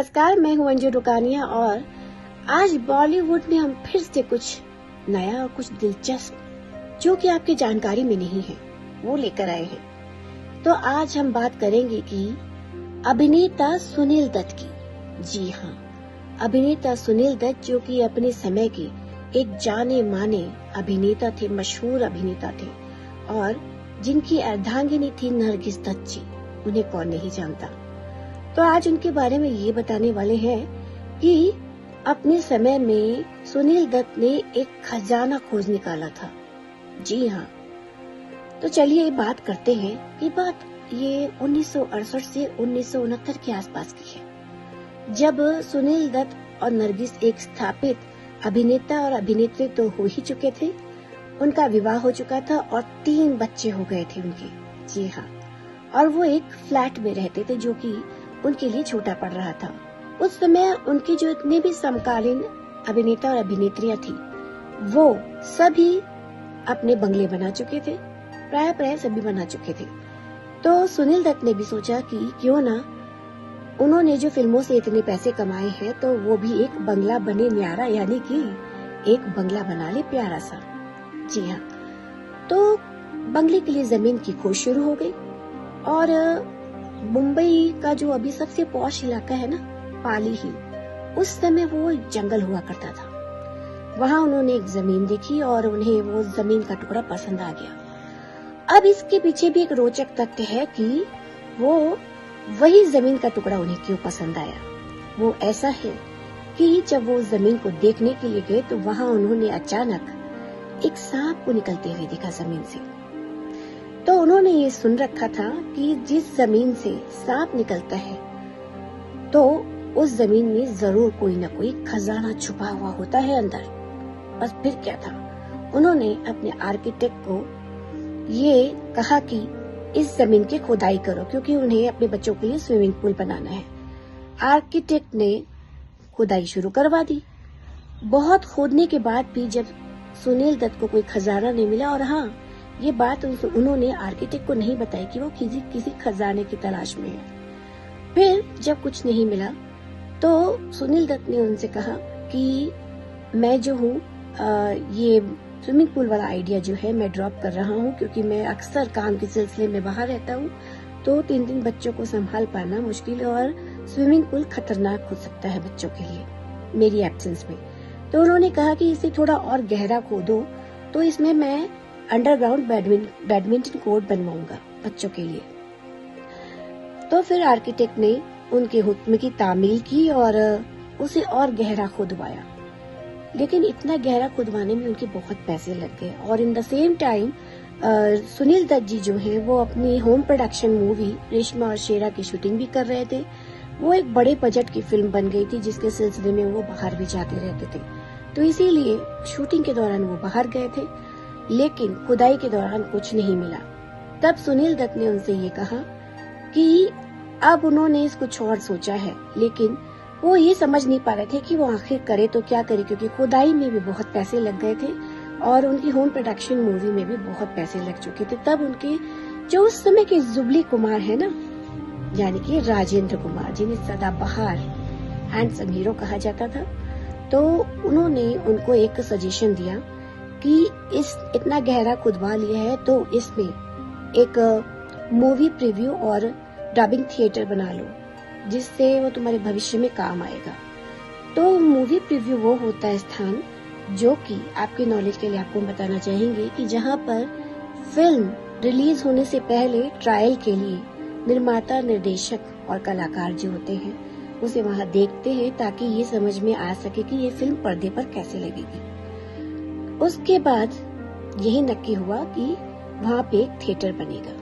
नमस्कार, मैं हूं अंजू रुकानिया और आज बॉलीवुड में हम फिर से कुछ नया और कुछ दिलचस्प जो कि आपकी जानकारी में नहीं है वो लेकर आए हैं। तो आज हम बात करेंगे कि अभिनेता सुनील दत्त की। जी हाँ, अभिनेता सुनील दत्त जो कि अपने समय के एक जाने माने अभिनेता थे, मशहूर अभिनेता थे और जिनकी अर्धांगिनी थी नरगिस दत्त जी। उन्हें कौन नहीं जानता। तो आज उनके बारे में ये बताने वाले हैं कि अपने समय में सुनील दत्त ने एक खजाना खोज निकाला था। जी हाँ, तो चलिए बात करते हैं कि बात ये 1968 से 1969 के आसपास की है, जब सुनील दत्त और नरगिस एक स्थापित अभिनेता और अभिनेत्री तो हो ही चुके थे। उनका विवाह हो चुका था और 3 बच्चे हो गए थे उनके। जी हाँ, और वो एक फ्लैट में रहते थे जो कि उनके लिए छोटा पड़ रहा था। उस समय उनकी जो इतने भी समकालीन अभिनेता और अभिनेत्रियां थी वो सभी अपने बंगले बना चुके थे, प्राय सभी बना चुके थे। तो सुनील दत्त ने भी सोचा कि क्यों ना उन्होंने जो फिल्मों से इतने पैसे कमाए हैं तो वो भी एक बंगला बने न्यारा, यानी कि एक बंगला बना ले प्यारा सा। जी हाँ, तो बंगले के लिए जमीन की खोज शुरू हो गई और मुंबई का जो अभी सबसे पॉश इलाका है ना, पाली हिल, उस समय वो जंगल हुआ करता था। वहाँ उन्होंने एक जमीन देखी और उन्हें वो जमीन का टुकड़ा पसंद आ गया। अब इसके पीछे भी एक रोचक तथ्य है कि वो वही जमीन का टुकड़ा उन्हें क्यों पसंद आया। वो ऐसा है कि जब वो जमीन को देखने के लिए गए तो वहाँ उन्होंने अचानक एक सांप को निकलते हुए देखा जमीन से। तो उन्होंने ये सुन रखा था कि जिस जमीन से सांप निकलता है तो उस जमीन में जरूर कोई न कोई खजाना छुपा हुआ होता है अंदर। बस फिर क्या था, उन्होंने अपने आर्किटेक्ट को ये कहा कि इस जमीन की खुदाई करो, क्योंकि उन्हें अपने बच्चों के लिए स्विमिंग पूल बनाना है। आर्किटेक्ट ने खुदाई शुरू करवा दी। बहुत खोदने के बाद भी जब सुनील दत्त को कोई खजाना नहीं मिला, और हाँ, ये बात उन्होंने आर्किटेक्ट को नहीं बताई कि वो किसी खजाने की तलाश में है। फिर जब कुछ नहीं मिला तो सुनील दत्त ने उनसे कहा कि मैं जो हूँ ये स्विमिंग पूल वाला आइडिया जो है मैं ड्रॉप कर रहा हूँ, क्योंकि मैं अक्सर काम के सिलसिले में बाहर रहता हूँ, तो 3 बच्चों को संभाल पाना मुश्किल है और स्विमिंग पूल खतरनाक हो सकता है बच्चों के लिए मेरी एब्सेंस में। तो उन्होंने कहा कि इसे थोड़ा और गहरा खोदो, तो इसमें मैं अंडरग्राउंड बैडमिंटन कोर्ट बनवाऊंगा बच्चों के लिए। तो फिर आर्किटेक्ट ने उनके हुक्म की तामील की और उसे और गहरा खुदवाया, लेकिन इतना गहरा खुदवाने में उनके बहुत पैसे लग गए। और in the same time Sunil Dutt ji जो है वो अपनी होम प्रोडक्शन मूवी रेशमा और शेरा की शूटिंग भी कर रहे थे। वो एक बड़े बजट की फिल्म बन गई थी जिसके सिलसिले में वो बाहर भी जाते रहते थे, तो इसीलिए शूटिंग के दौरान वो बाहर गए थे, लेकिन खुदाई के दौरान कुछ नहीं मिला। तब सुनील दत्त ने उनसे ये कहा कि अब उन्होंने कुछ और सोचा है, लेकिन वो ये समझ नहीं पा रहे थे कि वो आखिर करे तो क्या करे, क्योंकि खुदाई में भी बहुत पैसे लग गए थे और उनकी होम प्रोडक्शन मूवी में भी बहुत पैसे लग चुके थे। तब उनके जो उस समय के जुबली कुमार है ना, यानी कि राजेंद्र कुमार, जिन्हें सदाबहार हैंडसम हीरो कहा जाता था, तो उन्होंने उनको एक सजेशन दिया कि इस इतना गहरा खुदवा लिया है तो इसमें एक मूवी प्रीव्यू और डबिंग थिएटर बना लो, जिससे वो तुम्हारे भविष्य में काम आएगा। तो मूवी प्रीव्यू वो होता है स्थान जो कि आपके नॉलेज के लिए आपको बताना चाहेंगे कि जहाँ पर फिल्म रिलीज होने से पहले ट्रायल के लिए निर्माता, निर्देशक और कलाकार जो होते हैं उसे वहाँ देखते हैं, ताकि ये समझ में आ सके कि ये फिल्म पर्दे पर कैसे लगेगी। उसके बाद यही नक्की हुआ कि वहाँ पे एक थिएटर बनेगा,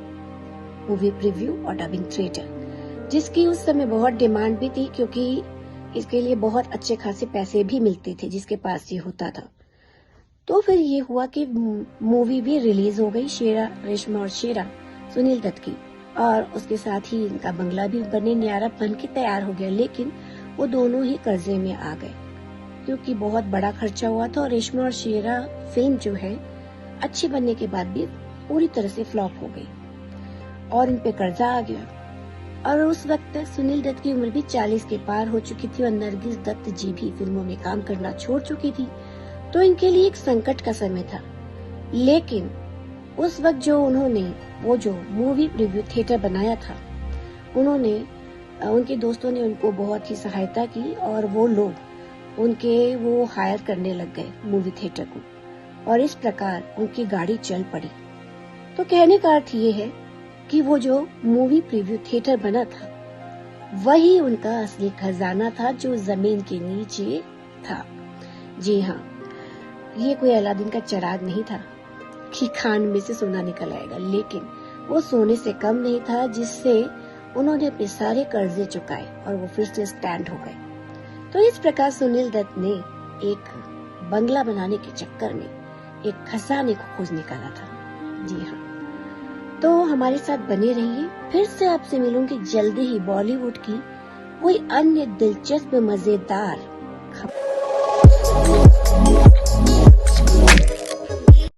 मूवी प्रीव्यू और डबिंग थिएटर, जिसकी उस समय बहुत डिमांड भी थी, क्योंकि इसके लिए बहुत अच्छे खासे पैसे भी मिलते थे जिसके पास ये होता था। तो फिर ये हुआ कि मूवी भी रिलीज हो गई, शेरा, रेशमा और शेरा, सुनील दत्त की, और उसके साथ ही इनका बंगला भी बने न्यारा बन के तैयार हो गया। लेकिन वो दोनों ही कर्जे में आ गए, क्योंकि बहुत बड़ा खर्चा हुआ था और रेशमा और शेरा फिल्म जो है अच्छी बनने के बाद भी पूरी तरह से फ्लॉप हो गई और इन पे कर्जा आ गया। और उस वक्त तक सुनील दत्त की उम्र भी 40 के पार हो चुकी थी और नरगिस दत्त जी भी फिल्मों में काम करना छोड़ चुकी थी। तो इनके लिए एक संकट का समय था। लेकिन उस वक्त जो उन्होंने वो जो मूवी प्रीव्यू थिएटर बनाया था, उन्होंने उनके दोस्तों ने उनको बहुत ही सहायता की और वो लोग उनके वो हायर करने लग गए मूवी थिएटर को, और इस प्रकार उनकी गाड़ी चल पड़ी। तो कहने का अर्थ ये है कि वो जो मूवी प्रीव्यू थिएटर बना था वही उनका असली खजाना था जो जमीन के नीचे था। जी हाँ, ये कोई अलादीन का चिराग नहीं था कि खान में से सोना निकल आएगा, लेकिन वो सोने से कम नहीं था जिससे उन्होंने अपने सारे कर्जे चुकाए और वो फिर से स्टैंड हो गए। तो इस प्रकार सुनील दत्त ने एक बंगला बनाने के चक्कर में एक खजाने को खोज निकाला था। जी हाँ, तो हमारे साथ बने रहिए। फिर से आपसे मिलूंगी जल्दी ही बॉलीवुड की कोई अन्य दिलचस्प मजेदार खबर।